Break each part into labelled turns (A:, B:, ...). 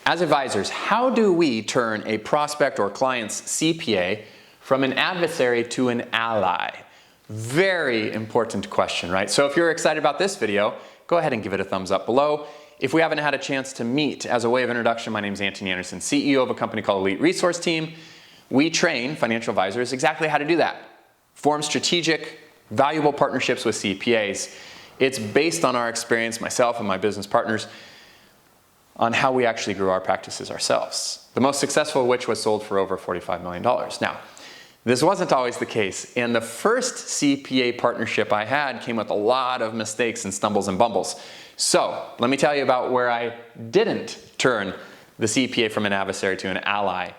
A: As advisors, how do we turn a prospect or client's CPA from an adversary to an ally? Very important question, right? So if you're excited about this video, go ahead and give it a thumbs up below. If we haven't had a chance to meet, as a way of introduction, my name is Anton Anderson, CEO of a company called Elite Resource Team. We train financial advisors exactly how to do that. Form strategic, valuable partnerships with CPAs. It's based on our experience, myself and my business partners, on how we actually grew our practices ourselves. The most successful of which was sold for over $45 million. Now, this wasn't always the case, and the first CPA partnership I had came with a lot of mistakes and stumbles and bumbles. So, let me tell you about where I didn't turn the CPA from an adversary to an ally.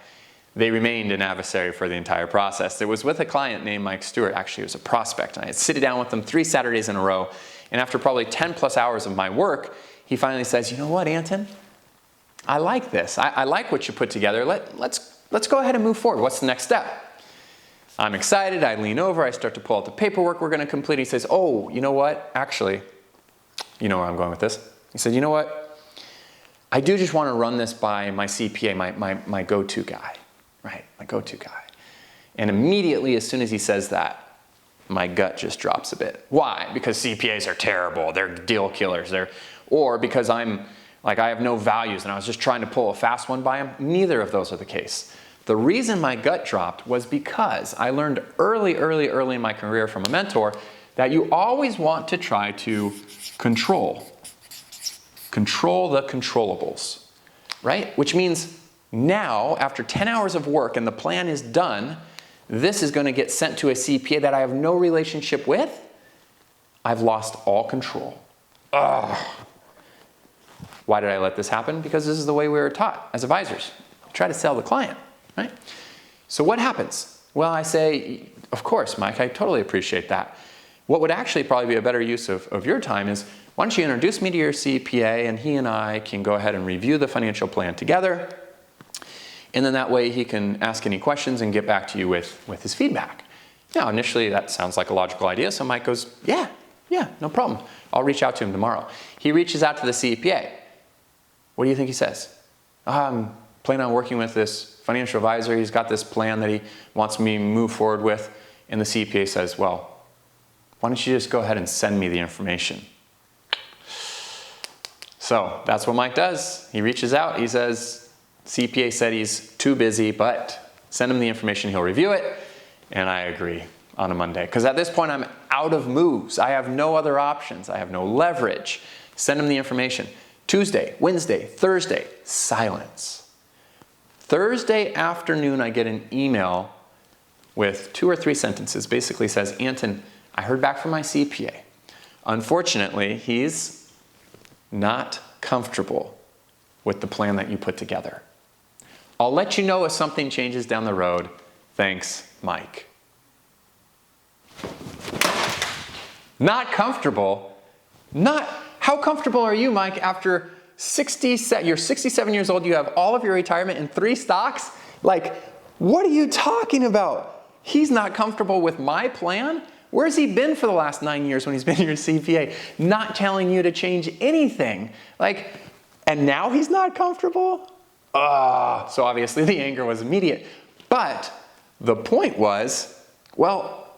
A: They remained an adversary for the entire process. It was with a client named Mike Stewart. Actually, it was a prospect. And I had sitting down with him 3 Saturdays in a row, and after probably 10 plus hours of my work, he finally says, "You know what, Anton? I like this. I like what you put together. Let's go ahead and move forward. What's the next step?" I'm excited. I lean over. I start to pull out the paperwork we're going to complete. He says, "Oh, you know what? Actually," you know where I'm going with this. He said, "You know what? I do just want to run this by my CPA, my go-to guy." Right? My go-to guy. And immediately, as soon as he says that, my gut just drops a bit. Why? Because CPAs are terrible. They're deal killers. Or because I have no values and I was just trying to pull a fast one by him. Neither of those are the case. The reason my gut dropped was because I learned early in my career from a mentor that you always want to try to control the controllables, right? Which means now, after 10 hours of work and the plan is done, this is going to get sent to a CPA that I have no relationship with. I've lost all control. Ugh. Why did I let this happen? Because this is the way we were taught as advisors. Try to sell the client, right? So what happens? Well, I say, of course, Mike, I totally appreciate that. What would actually probably be a better use of your time is, why don't you introduce me to your CPA and he and I can go ahead and review the financial plan together. And then that way he can ask any questions and get back to you with his feedback. Now, initially that sounds like a logical idea. So Mike goes, yeah, no problem. I'll reach out to him tomorrow. He reaches out to the CPA. What do you think he says? I'm planning on working with this financial advisor. He's got this plan that he wants me to move forward with. And the CPA says, well, why don't you just go ahead and send me the information? So that's what Mike does. He reaches out. He says, CPA said he's too busy, but send him the information. He'll review it. And I agree on a Monday. Because at this point, I'm out of moves. I have no other options. I have no leverage. Send him the information. Tuesday, Wednesday, Thursday, silence. Thursday afternoon, I get an email with 2 or 3 sentences. Basically says, Anton, I heard back from my CPA. Unfortunately, he's not comfortable with the plan that you put together. I'll let you know if something changes down the road. Thanks, Mike. Not comfortable? How comfortable are you, Mike, after you're 67 years old, you have all of your retirement in 3 stocks? Like, what are you talking about? He's not comfortable with my plan? Where's he been for the last 9 years when he's been your CPA? Not telling you to change anything. And now he's not comfortable? So obviously the anger was immediate. But the point was, well,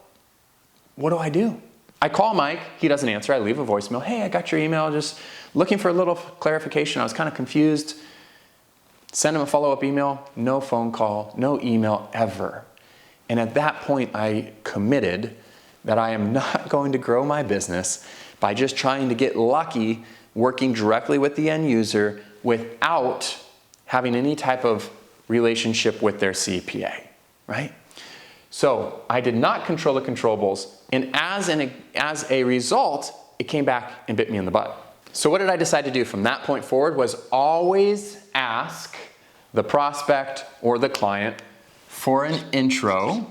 A: what do I do? I call Mike. He doesn't answer. I leave a voicemail. Hey, I got your email. Just looking for a little clarification. I was kind of confused. Send him a follow-up email. No phone call. No email ever. And at that point, I committed that I am not going to grow my business by just trying to get lucky working directly with the end user without having any type of relationship with their CPA, right? So I did not control the controllables, and as a result, it came back and bit me in the butt. So what did I decide to do from that point forward was always ask the prospect or the client for an intro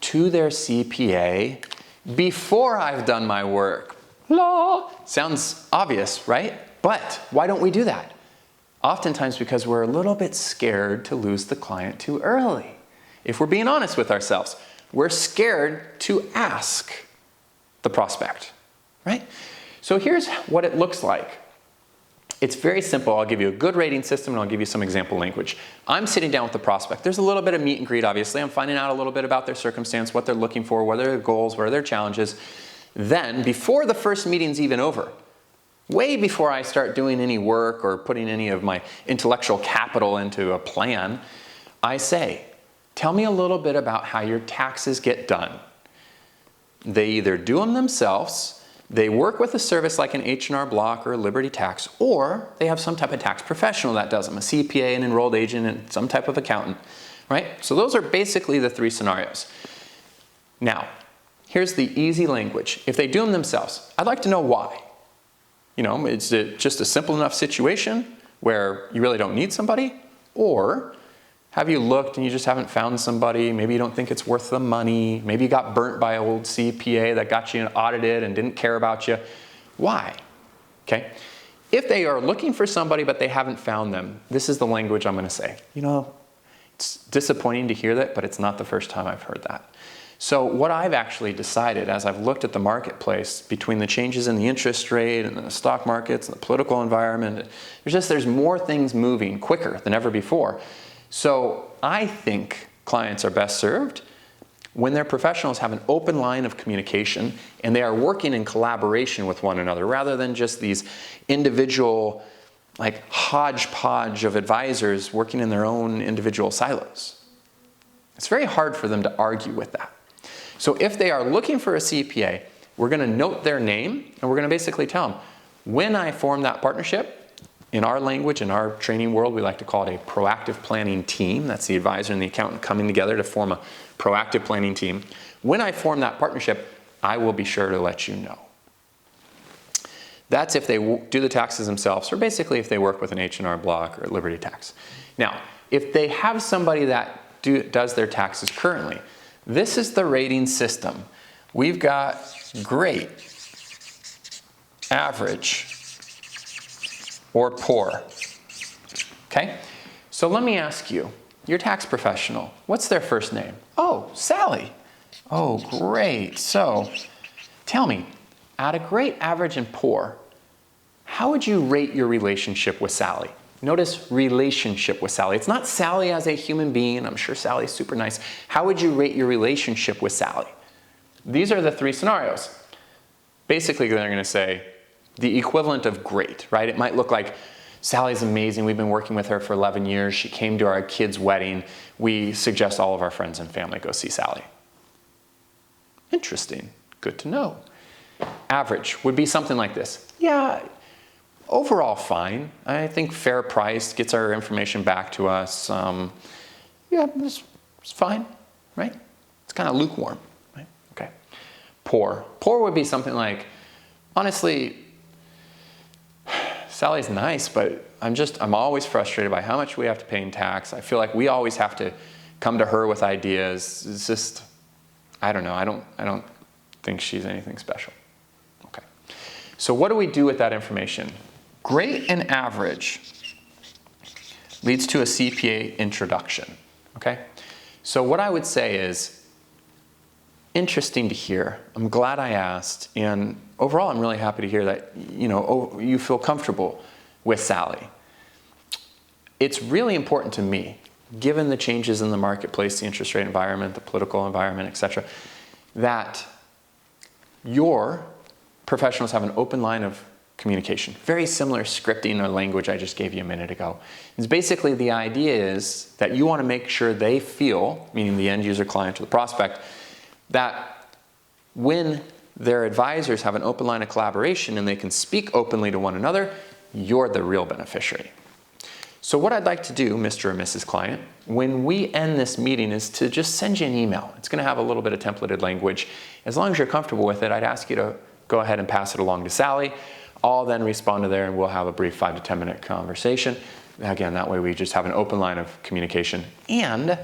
A: to their CPA before I've done my work. Sounds obvious, right? But why don't we do that? Oftentimes because we're a little bit scared to lose the client too early. If we're being honest with ourselves, we're scared to ask the prospect, right? So here's what it looks like. It's very simple. I'll give you a good rating system and I'll give you some example language. I'm sitting down with the prospect. There's a little bit of meet and greet, obviously. I'm finding out a little bit about their circumstance, what they're looking for, what are their goals, what are their challenges. Then, before the first meeting's even over, way before I start doing any work or putting any of my intellectual capital into a plan, I say, tell me a little bit about how your taxes get done. They either do them themselves, they work with a service like an H&R Block or a Liberty Tax, or they have some type of tax professional that does them, a CPA, an enrolled agent, and some type of accountant, right? So those are basically the three scenarios. Now, here's the easy language. If they do them themselves, I'd like to know why. You know, is it just a simple enough situation where you really don't need somebody? Or have you looked and you just haven't found somebody? Maybe you don't think it's worth the money. Maybe you got burnt by an old CPA that got you audited and didn't care about you. Why? Okay. If they are looking for somebody but they haven't found them, this is the language I'm going to say. You know, it's disappointing to hear that, but it's not the first time I've heard that. So what I've actually decided as I've looked at the marketplace between the changes in the interest rate and the stock markets and the political environment, there's more things moving quicker than ever before. So I think clients are best served when their professionals have an open line of communication and they are working in collaboration with one another rather than just these individual, like hodgepodge of advisors working in their own individual silos. It's very hard for them to argue with that. So if they are looking for a CPA, we're going to note their name and we're going to basically tell them, when I form that partnership, in our language, in our training world, we like to call it a proactive planning team. That's the advisor and the accountant coming together to form a proactive planning team. When I form that partnership, I will be sure to let you know. That's if they do the taxes themselves, or basically if they work with an H&R Block or Liberty Tax. Now, if they have somebody that does their taxes currently, this is the rating system. We've got great, average, or poor. Okay? So let me ask you, your tax professional, what's their first name? Oh, Sally. Oh, great. So tell me, out of great, average, and poor, how would you rate your relationship with Sally? Notice relationship with Sally. It's not Sally as a human being. I'm sure Sally's super nice. How would you rate your relationship with Sally? These are the three scenarios. Basically, they're going to say the equivalent of great, right? It might look like Sally's amazing. We've been working with her for 11 years. She came to our kid's wedding. We suggest all of our friends and family go see Sally. Interesting. Good to know. Average would be something like this. Yeah, overall fine. I think fair price, gets our information back to us. Yeah, it's fine, right? It's kind of lukewarm, right? Okay. Poor. Poor would be something like, honestly, Sally's nice, but I'm always frustrated by how much we have to pay in tax. I feel like we always have to come to her with ideas. It's just, I don't know. I don't think she's anything special. Okay. So what do we do with that information? Great and average leads to a CPA introduction. Okay. So what I would say is, interesting to hear. I'm glad I asked, and overall I'm really happy to hear that you feel comfortable with Sally. It's really important to me, given the changes in the marketplace, the interest rate environment, the political environment, etc., that your professionals have an open line of communication. Very similar scripting or language I just gave you a minute ago. It's basically the idea is that you want to make sure they feel, meaning the end user client or the prospect, that when their advisors have an open line of collaboration and they can speak openly to one another, you're the real beneficiary. So what I'd like to do, Mr. or Mrs. Client, when we end this meeting is to just send you an email. It's going to have a little bit of templated language. As long as you're comfortable with it, I'd ask you to go ahead and pass it along to Sally. I'll then respond to there and we'll have a brief 5 to 10 minute conversation. Again, that way we just have an open line of communication. And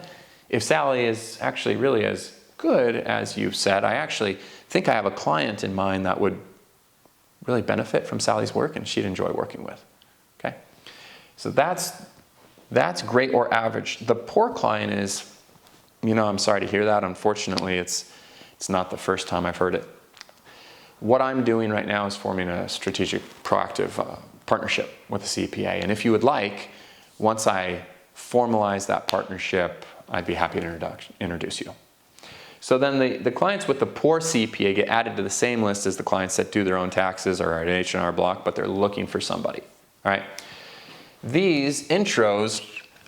A: if Sally is actually really as good as you've said, I actually think I have a client in mind that would really benefit from Sally's work and she'd enjoy working with. Okay? So that's great or average. The poor client is, I'm sorry to hear that. Unfortunately, it's not the first time I've heard it. What I'm doing right now is forming a strategic, proactive partnership with a CPA. And if you would like, once I formalize that partnership, I'd be happy to introduce you. So then the clients with the poor CPA get added to the same list as the clients that do their own taxes or are at H&R Block, but they're looking for somebody, all right? These intros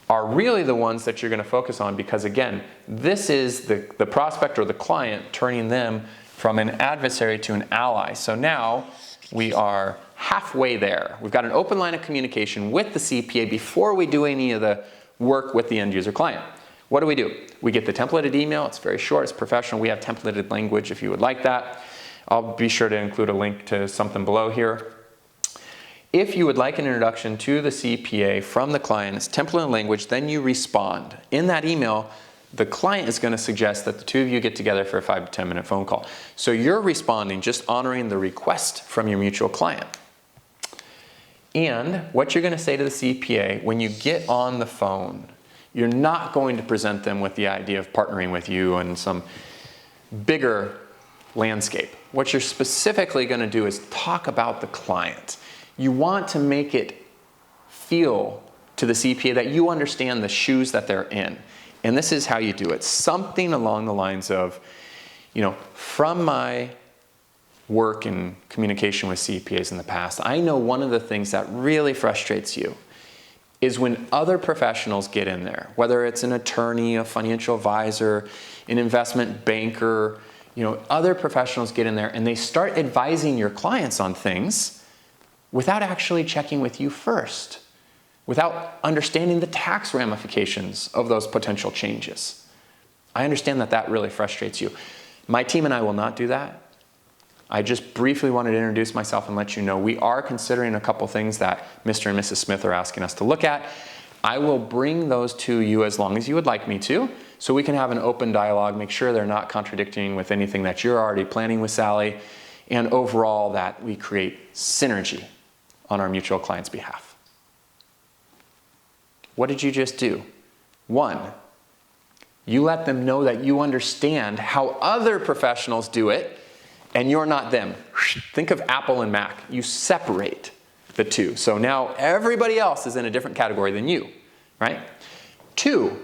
A: are really the ones that you're going to focus on because, again, this is the prospect or the client turning them from an adversary to an ally. So now we are halfway there. We've got an open line of communication with the CPA before we do any of the work with the end user client. What do? We get the templated email. It's very short. It's professional. We have templated language if you would like that. I'll be sure to include a link to something below here. If you would like an introduction to the CPA from the client, it's templated language, then you respond. In that email, the client is going to suggest that the two of you get together for a 5 to 10 minute phone call. So you're responding, just honoring the request from your mutual client. And what you're going to say to the CPA when you get on the phone, you're not going to present them with the idea of partnering with you in some bigger landscape. What you're specifically going to do is talk about the client. You want to make it feel to the CPA that you understand the shoes that they're in. And this is how you do it. Something along the lines of, from my work and communication with CPAs in the past, I know one of the things that really frustrates you is when other professionals get in there, whether it's an attorney, a financial advisor, an investment banker, other professionals get in there and they start advising your clients on things without actually checking with you first, without understanding the tax ramifications of those potential changes. I understand that that really frustrates you. My team and I will not do that. I just briefly wanted to introduce myself and let you know we are considering a couple things that Mr. and Mrs. Smith are asking us to look at. I will bring those to you as long as you would like me to, so we can have an open dialogue, make sure they're not contradicting with anything that you're already planning with Sally, and overall that we create synergy on our mutual client's behalf. What did you just do? 1, you let them know that you understand how other professionals do it, and you're not them. Think of Apple and Mac. You separate the two. So now everybody else is in a different category than you, right? 2,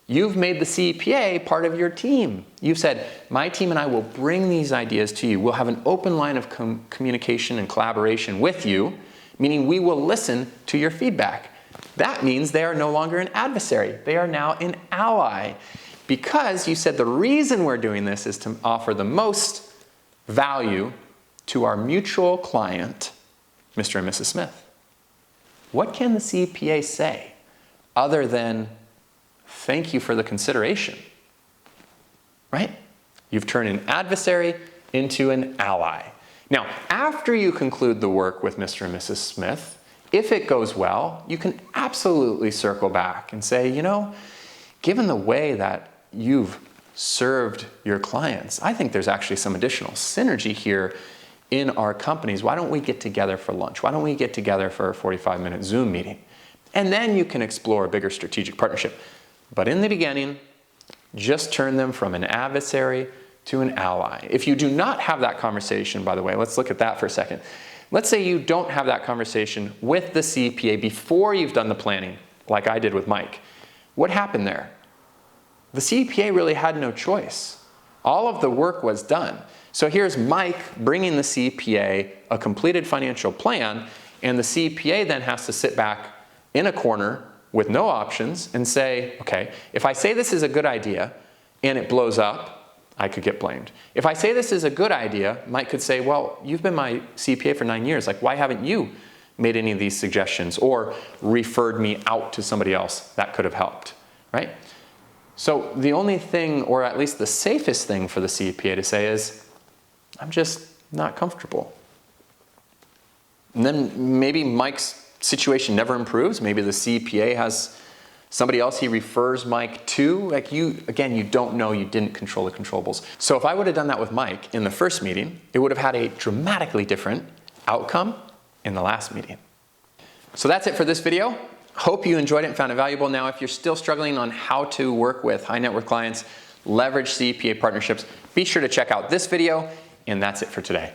A: you've made the CPA part of your team. You've said, my team and I will bring these ideas to you. We'll have an open line of communication and collaboration with you, meaning we will listen to your feedback. That means they are no longer an adversary. They are now an ally. Because you said the reason we're doing this is to offer the most value to our mutual client, Mr. and Mrs. Smith. What can the CPA say other than thank you for the consideration, right? You've turned an adversary into an ally. Now, after you conclude the work with Mr. and Mrs. Smith, if it goes well, you can absolutely circle back and say, given the way that you've served your clients, I think there's actually some additional synergy here in our companies. Why don't we get together for lunch? Why don't we get together for a 45-minute Zoom meeting? And then you can explore a bigger strategic partnership. But in the beginning, just turn them from an adversary to an ally. If you do not have that conversation, by the way, let's look at that for a second. Let's say you don't have that conversation with the CPA before you've done the planning, like I did with Mike. What happened there? The CPA really had no choice. All of the work was done. So here's Mike bringing the CPA a completed financial plan, and the CPA then has to sit back in a corner with no options and say, okay, if I say this is a good idea and it blows up, I could get blamed. If I say this is a good idea, Mike could say, well, you've been my CPA for 9 years. Like, why haven't you made any of these suggestions or referred me out to somebody else that could have helped, right? So the only thing, or at least the safest thing for the CPA to say is, I'm just not comfortable. And then maybe Mike's situation never improves. Maybe the CPA has somebody else he refers Mike to. Like you don't know, you didn't control the controllables. So if I would have done that with Mike in the first meeting, it would have had a dramatically different outcome in the last meeting. So that's it for this video. Hope you enjoyed it and found it valuable. Now, if you're still struggling on how to work with high net worth clients, leverage CPA partnerships, be sure to check out this video, and that's it for today.